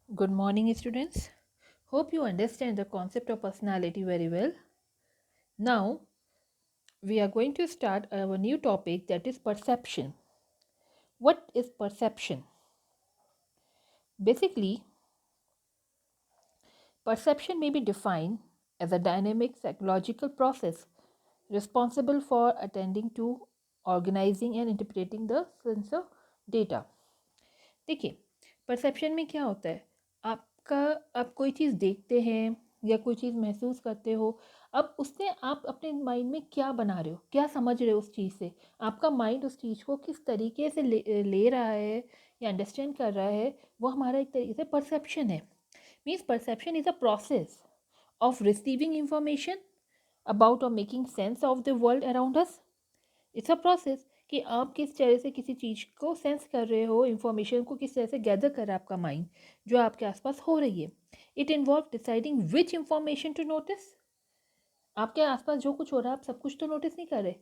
Good morning, students. Hope you understand the concept of personality very well. Now, we are going to start our new topic, that is perception. What is perception? Basically, perception may be defined as a dynamic psychological process responsible for attending to, organizing and interpreting the sense of data. देखिए, perception में क्या होता है? आपका आप कोई चीज़ देखते हैं या कोई चीज़ महसूस करते हो, अब उससे आप अपने माइंड में क्या बना रहे हो, क्या समझ रहे हो उस चीज़ से, आपका माइंड उस चीज़ को किस तरीके से ले रहा है या अंडरस्टैंड कर रहा है, वो हमारा एक तरीके से परसेप्शन है। Means perception is a process of receiving information about or making sense of the world around us. It's a process कि आप किस तरह से किसी चीज़ को सेंस कर रहे हो, इंफॉर्मेशन को किस तरह से गैदर कर रहा है आपका माइंड जो आपके आसपास हो रही है। It involve deciding which information to notice. आपके आसपास जो कुछ हो रहा है आप सब कुछ तो नोटिस नहीं कर रहे।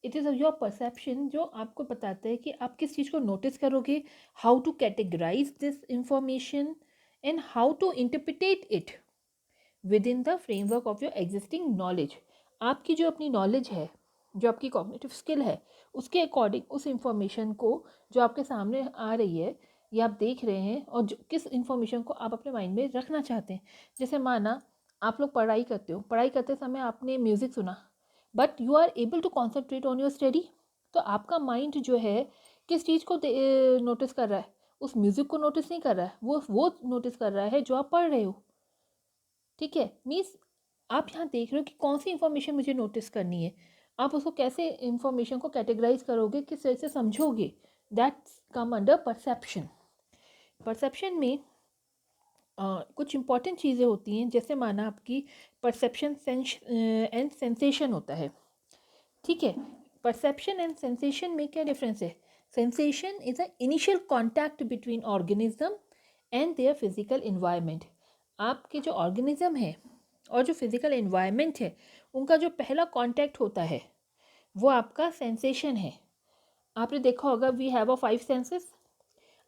इट इज़ योर परसेप्शन जो आपको बताता है कि आप किस चीज़ को नोटिस करोगे, how to categorise this information and how to interpret it within the framework of your existing knowledge. आपकी जो अपनी नॉलेज है, जो आपकी कॉग्निटिव स्किल है, उसके अकॉर्डिंग उस इंफॉर्मेशन को जो आपके सामने आ रही है या आप देख रहे हैं और जो किस इंफॉर्मेशन को आप अपने माइंड में रखना चाहते हैं। जैसे माना आप लोग पढ़ाई करते हो, पढ़ाई करते समय आपने म्यूज़िक सुना, but you are able to concentrate on your study. तो आपका माइंड जो है किस चीज़ को नोटिस कर रहा है? उस म्यूज़िक को नोटिस नहीं कर रहा है, वो नोटिस कर रहा है जो आप पढ़ रहे हो। ठीक है, मीन्स आप यहाँ देख रहे हो कि कौन सी इंफॉर्मेशन मुझे नोटिस करनी है। आप उसको कैसे इंफॉर्मेशन को कैटेगराइज करोगे, किस तरह से समझोगे, that's come under perception. Perception में कुछ इंपॉर्टेंट चीज़ें होती हैं, जैसे माना आपकी परसेप्शन एंड सेंसेशन होता है। ठीक है, परसेप्शन एंड सेंसेशन में क्या डिफरेंस है? Sensation is a initial contact between organism and their physical environment. आपके जो ऑर्गेनिज्म है और जो फिजिकल इन्वायरमेंट है, उनका जो पहला कांटेक्ट होता है वो आपका सेंसेशन है। आपने देखा होगा वी हैव अ 5 सेंसेस।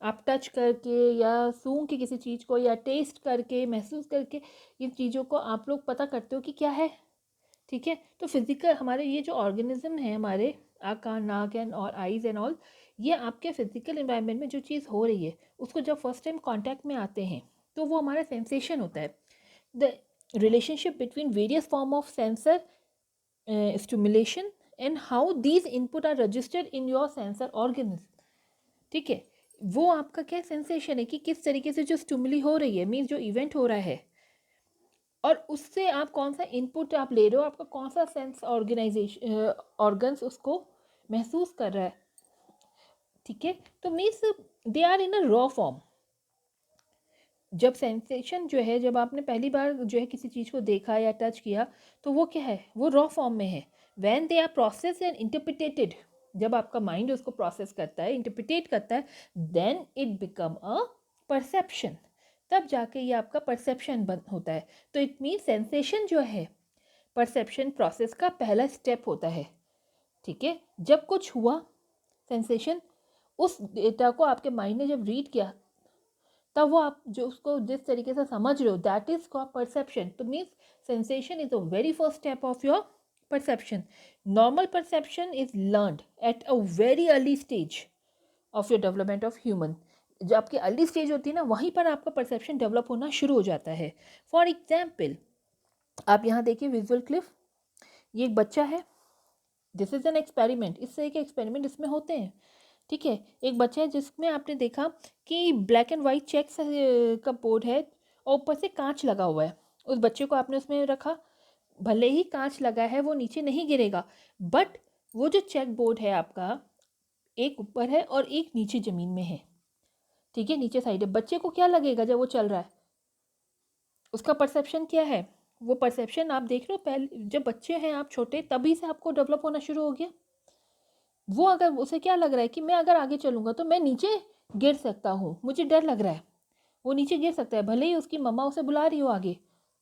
आप टच करके या सूंघ के किसी चीज़ को या टेस्ट करके महसूस करके इन चीज़ों को आप लोग पता करते हो कि क्या है। ठीक है, तो फिजिकल हमारे ये जो ऑर्गेनिज्म है, हमारे आँख कान नाक एंड और आइज़ एंड ऑल, ये आपके फिजिकल इन्वायरमेंट में जो चीज़ हो रही है उसको जब फर्स्ट टाइम कांटेक्ट में आते हैं तो वो हमारा सेंसेशन होता है। The relationship between various form of sensor stimulation and how these input are registered in your sensor organism. ठीक है, वो आपका क्या सेंसेशन है कि किस तरीके से जो स्टिमुली हो रही है, मीन्स जो इवेंट हो रहा है, और उससे आप कौन सा इनपुट आप ले रहे हो, आपका कौन सा सेंस ऑर्गेनाइजेशन ऑर्गन्स उसको महसूस कर रहा है। ठीक है, तो means they are in a raw form. जब सेंसेशन जो है, जब आपने पहली बार जो है किसी चीज़ को देखा या टच किया, तो वो क्या है, वो रॉ फॉर्म में है। When they are process and interpreted, जब आपका माइंड उसको प्रोसेस करता है, इंटरप्रिटेट करता है, then it become a perception. तब जाके ये आपका परसेप्शन बन होता है। तो इट मीन सेंसेशन जो है परसेप्शन प्रोसेस का पहला स्टेप होता है। ठीक है, जब कुछ हुआ सेंसेशन, उस डेटा को आपके माइंड ने जब रीड किया, तब वो आप जो उसको जिस तरीके से समझ रहे हो, दैट इज कॉल्ड परसेप्शन। तो means sensation is the very first step of your perception. Normal perception is learned at a very early stage of your development of human. जो आपकी अर्ली स्टेज होती है ना, वहीं पर आपका परसेप्शन डेवलप होना शुरू हो जाता है। फॉर एग्जाम्पल, आप यहाँ देखिए विजुअल क्लिप, ये एक बच्चा है, दिस इज एन एक्सपेरिमेंट। इस तरह के एक्सपेरिमेंट इसमें होते हैं। ठीक है, एक बच्चा है जिसमें आपने देखा कि ब्लैक एंड वाइट चेक्स का बोर्ड है और ऊपर से कांच लगा हुआ है। उस बच्चे को आपने उसमें रखा, भले ही कांच लगा है वो नीचे नहीं गिरेगा, बट वो जो चेक बोर्ड है आपका, एक ऊपर है और एक नीचे ज़मीन में है। ठीक है, नीचे साइड है। बच्चे को क्या लगेगा जब वो चल रहा है, उसका परसेप्शन क्या है? वो परसेप्शन आप देख रहे हो, पहले जब बच्चे हैं आप छोटे, तभी से आपको डेवलप होना शुरू हो गया। वो अगर उसे क्या लग रहा है कि मैं अगर आगे चलूँगा तो मैं नीचे गिर सकता हूँ, मुझे डर लग रहा है, वो नीचे गिर सकता है, भले ही उसकी मम्मा उसे बुला रही हो आगे।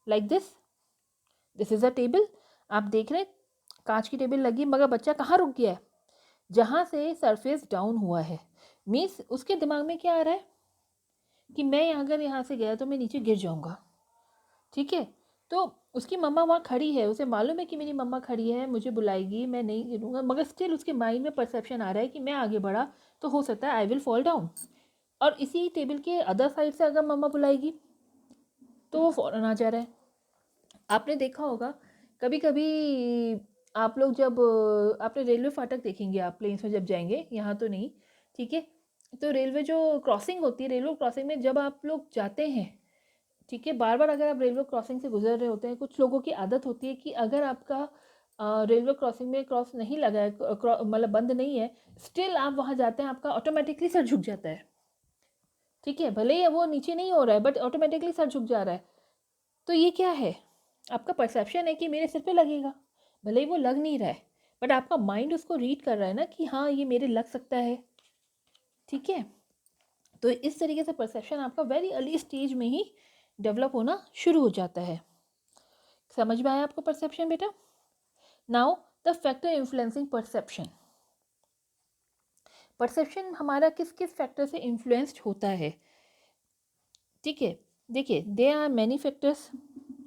Like this is a table. आप देख रहे हैं कांच की टेबल लगी, मगर बच्चा कहाँ रुक गया है? जहाँ से सरफेस डाउन हुआ है। मीन्स उसके दिमाग में क्या आ रहा है कि मैं अगर यहाँ से गया तो मैं नीचे गिर जाऊँगा, ठीक है। तो उसकी मम्मा वहाँ खड़ी है, उसे मालूम है कि मेरी मम्मा खड़ी है, मुझे बुलाएगी, मैं नहीं गिरूँगा, मगर स्टिल उसके माइंड में परसेप्शन आ रहा है कि मैं आगे बढ़ा तो हो सकता है आई विल फॉल डाउन। और इसी टेबल के अदर साइड से अगर मम्मा बुलाएगी तो वो फ़ौरन आ जा रहा है। आपने देखा होगा कभी कभी, आप लोग जब आपने रेलवे फाटक देखेंगे, आप प्लेन्स में जब जाएंगे, यहाँ तो नहीं, ठीक है। तो रेलवे जो क्रॉसिंग होती है, रेलवे क्रॉसिंग में जब आप लोग जाते हैं, ठीक है, बार बार अगर आप रेलवे क्रॉसिंग से गुजर रहे होते हैं, कुछ लोगों की आदत होती है कि अगर आपका रेलवे क्रॉसिंग में क्रॉस नहीं लगा है, मतलब बंद नहीं है, स्टिल आप वहाँ जाते हैं, आपका ऑटोमेटिकली सर झुक जाता है, ठीक है, भले ही वो नीचे नहीं हो रहा है बट ऑटोमेटिकली सर झुक जा रहा है। तो ये क्या है? आपका परसेप्शन है कि मेरे सिर पे लगेगा, भले ही वो लग नहीं रहा है, बट आपका माइंड उसको रीड कर रहा है ना कि हाँ ये मेरे लग सकता है, ठीक है। तो इस तरीके से परसेप्शन आपका वेरी अर्ली स्टेज में ही डेवलप होना शुरू हो जाता है। समझ में आया आपको परसेप्शन बेटा? Now the factor influencing perception. Perception हमारा किस किस फैक्टर से इन्फ्लुएंस्ड होता है, ठीक है। देखिए, they are many factors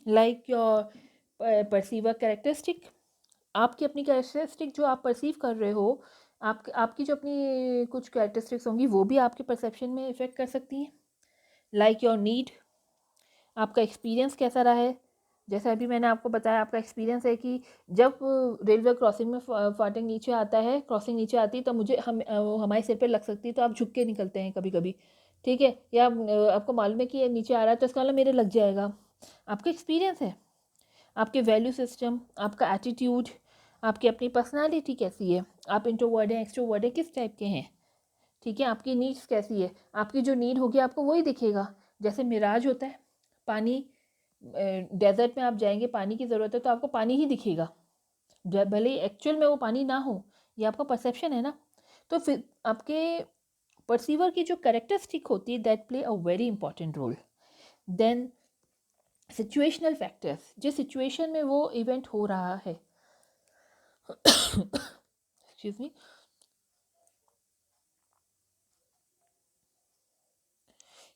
like your perceiver characteristic. आपकी अपनी कैरेक्टरिस्टिक जो आप परसीव कर रहे हो, आपकी जो अपनी कुछ कैरेक्टरिस्टिक्स होंगी वो भी आपके परसेप्शन में इफ़ेक्ट कर सकती हैं। लाइक योर नीड, आपका एक्सपीरियंस कैसा रहा है। जैसे अभी मैंने आपको बताया, आपका एक्सपीरियंस है कि जब रेलवे क्रॉसिंग में फाटक नीचे आता है, क्रॉसिंग नीचे आती है, तो मुझे हमारे सिर पे लग सकती है, तो आप झुक के निकलते हैं कभी कभी, ठीक है। या आपको मालूम है कि ये नीचे आ रहा है तो इसका मतलब मेरे लग जाएगा। आपका एक्सपीरियंस है, आपके वैल्यू सिस्टम, आपका एटीट्यूड, आपकी अपनी पर्सनालिटी कैसी है, आप इंट्रोवर्ट हैं एक्सट्रोवर्ट हैं, किस टाइप के हैं, ठीक है। आपकी नीड्स कैसी है, आपकी जो नीड होगी आपको वही दिखेगा। जैसे मिराज होता है, पानी, डेजर्ट में आप जाएंगे, पानी की ज़रूरत है तो आपको पानी ही दिखेगा, भले ही एक्चुअल में वो पानी ना हो, ये आपका परसेप्शन है ना। तो फिर आपके परसीवर की जो कैरेक्टरिस्टिक होती है, that play a very important role. Then situational factors, जिस सिचुएशन में वो इवेंट हो रहा है, एक्सक्यूज मी,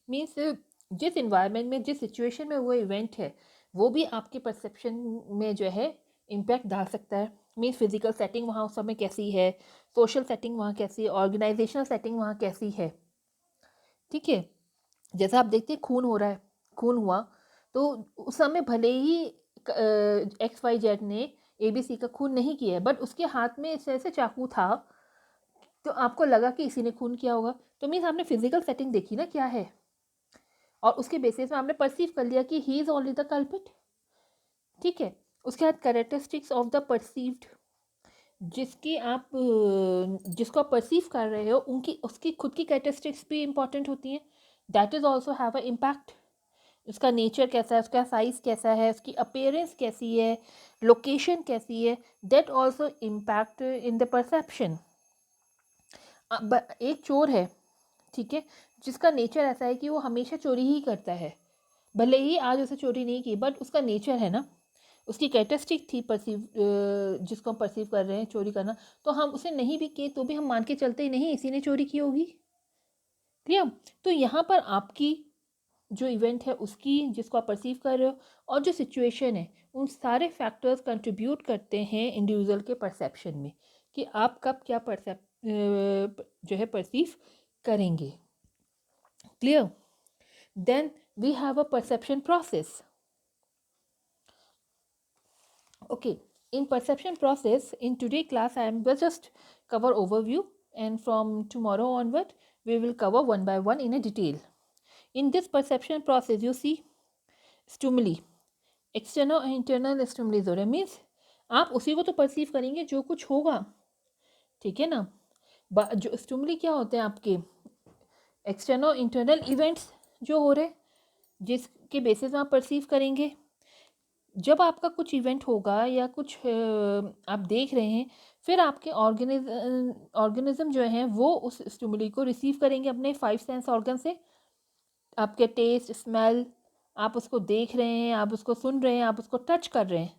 मीन्स जिस इन्वायरमेंट में, जिस सिचुएशन में वो इवेंट है, वो भी आपके परसेप्शन में जो है इम्पैक्ट डाल सकता है। मीन्स फिजिकल सेटिंग वहाँ उस समय कैसी है, सोशल सेटिंग वहाँ कैसी है, ऑर्गेनाइजेशनल सेटिंग वहाँ कैसी है, ठीक है। जैसा आप देखते हैं खून हो रहा है, खून हुआ, तो उस समय भले ही एक्स वाई जेड ने ABC का खून नहीं किया है, बट उसके हाथ में इस तरह से चाकू था, तो आपको लगा कि इसी ने खून किया होगा। तो मीन्स आपने फिजिकल सेटिंग देखी ना क्या है, और उसके बेसिस में आपने परसीव कर लिया कि he is only the culprit, ठीक है। उसके बाद कैरेक्टरिस्टिक्स ऑफ द परसीव्ड, जिसकी आप जिसको आप परसीव कर रहे हो, उनकी उसकी खुद की कैरेक्टरिस्टिक्स भी इंपॉर्टेंट होती हैं, that is also have a impact. उसका नेचर कैसा है, उसका साइज़ कैसा है, उसकी अपीयरेंस कैसी है, लोकेशन कैसी है, that also impact in the perception. एक चोर है, ठीक है, जिसका नेचर ऐसा है कि वो हमेशा चोरी ही करता है, भले ही आज उसे चोरी नहीं की, बट उसका नेचर है ना, उसकी कैरेक्टरिस्टिक थी परसीव, जिसको हम परसीव कर रहे हैं चोरी करना, तो हम उसे नहीं भी किए तो भी हम मान के चलते ही नहीं इसी ने चोरी की होगी, ठीक है। तो यहाँ पर आपकी जो इवेंट है उसकी, जिसको आप परसीव कर रहे हो, और जो सिचुएशन है, उन सारे फैक्टर्स कंट्रीब्यूट करते हैं इंडिविजुअल के परसेप्शन में, कि आप कब क्या जो है परसीव करेंगे। Clear? Then we have a perception process. Okay, in perception process, in today class I am just cover overview, and from tomorrow onward we will cover one by one in a detail. In this perception process you see stimuli, external and internal stimuli हो रहे, means आप उसी को तो perceive करेंगे जो कुछ होगा, ठीक है ना। जो स्टिमुली क्या होते हैं आपके एक्सटर्नल इंटरनल इवेंट्स जो हो रहे, जिसके बेसिस में आप परसीव करेंगे। जब आपका कुछ इवेंट होगा या कुछ आप देख रहे हैं, फिर आपके ऑर्गेनिज्म जो हैं वो उस स्टिमुली को रिसीव करेंगे अपने 5 सेंस ऑर्गन से। आपके टेस्ट, स्मेल, आप उसको देख रहे हैं, आप उसको सुन रहे हैं, आप उसको टच कर रहे हैं,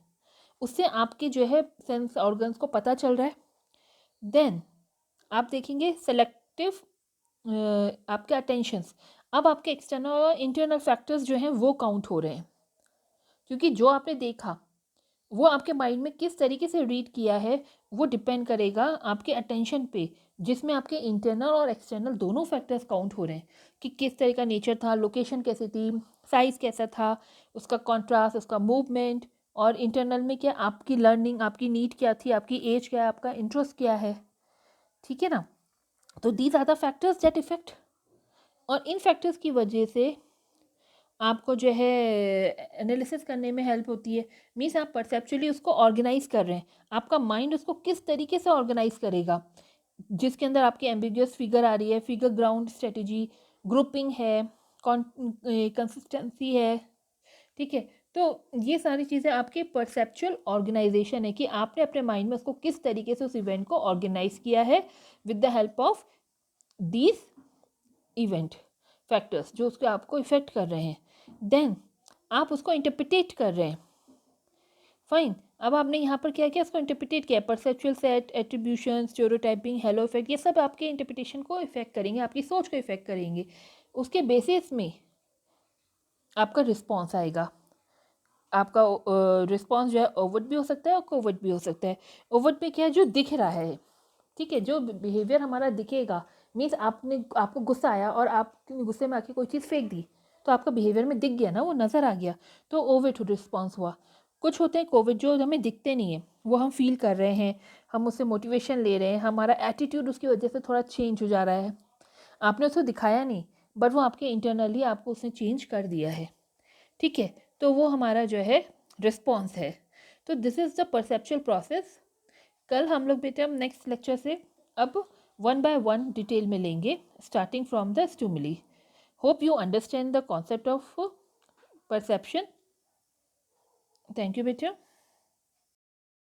उससे आपके जो है सेंस ऑर्गन्स को पता चल रहा है। देन आप देखेंगे सेलेक्टिव, आपके अटेंशंस, अब आपके एक्सटर्नल और इंटरनल फैक्टर्स जो हैं वो काउंट हो रहे हैं, क्योंकि जो आपने देखा वो आपके माइंड में किस तरीके से रीड किया है वो डिपेंड करेगा आपके अटेंशन पे, जिसमें आपके इंटरनल और एक्सटर्नल दोनों फैक्टर्स काउंट हो रहे हैं कि किस तरह का नेचर था, लोकेशन कैसी थी, साइज़ कैसा था, उसका कॉन्ट्रास्ट, उसका मूवमेंट, और इंटरनल में क्या आपकी लर्निंग, आपकी नीड क्या थी, आपकी एज क्या है, आपका इंटरेस्ट क्या है। ठीक है ना। तो these are the factors that effect, और इन फैक्टर्स की वजह से आपको जो है एनालिसिस करने में हेल्प होती है। मीन्स आप परसेप्चुअली उसको ऑर्गेनाइज कर रहे हैं, आपका माइंड उसको किस तरीके से ऑर्गेनाइज करेगा, जिसके अंदर आपकी एम्बिगियस फिगर आ रही है, फिगर ग्राउंड स्ट्रेटेजी, ग्रुपिंग है, कंसिस्टेंसी है। ठीक है। तो ये सारी चीज़ें आपके परसेप्चुअल ऑर्गेनाइजेशन है कि आपने अपने माइंड में उसको किस तरीके से उस इवेंट को ऑर्गेनाइज किया है with the help of these event factors जो उसके आपको इफेक्ट कर रहे हैं। देन आप उसको इंटरप्रिटेट कर रहे हैं। फाइन। अब आपने यहाँ पर क्या किया, उसको इंटरप्रिटेट किया, perceptual set, attribution, stereotyping, halo effect, ये सब आपके इंटरप्रिटेशन को इफेक्ट करेंगे, आपकी सोच को इफेक्ट करेंगे। उसके बेसिस में आपका रिस्पॉन्स आएगा। आपका रिस्पॉन्स जो है ओवर्ट भी हो सकता है और कोवर्ट भी हो सकता है। ओवर्ट पे क्या है, जो दिख रहा है। ठीक है, जो बिहेवियर हमारा दिखेगा, मीन्स आपको गुस्सा आया और आपने गुस्से में आके कोई चीज़ फेंक दी, तो आपका बिहेवियर में दिख गया ना, वो नज़र आ गया, तो ओवर्ट रिस्पॉन्स हुआ। कुछ होते हैं कोवर्ट जो हमें दिखते नहीं है, वो हम फील कर रहे हैं, हम उससे मोटिवेशन ले रहे हैं, हमारा एटीट्यूड उसकी वजह से थोड़ा चेंज हो जा रहा है। आपने उसको दिखाया नहीं, बट वो आपके इंटरनली आपको उसने चेंज कर दिया है। ठीक है, तो वो हमारा जो है रिस्पॉन्स है। तो this is the perceptual process. कल हम लोग बेटे हम नेक्स्ट लेक्चर से अब वन बाय वन डिटेल में लेंगे, starting from the stimuli. Hope you understand the concept of perception. Thank you बेटा।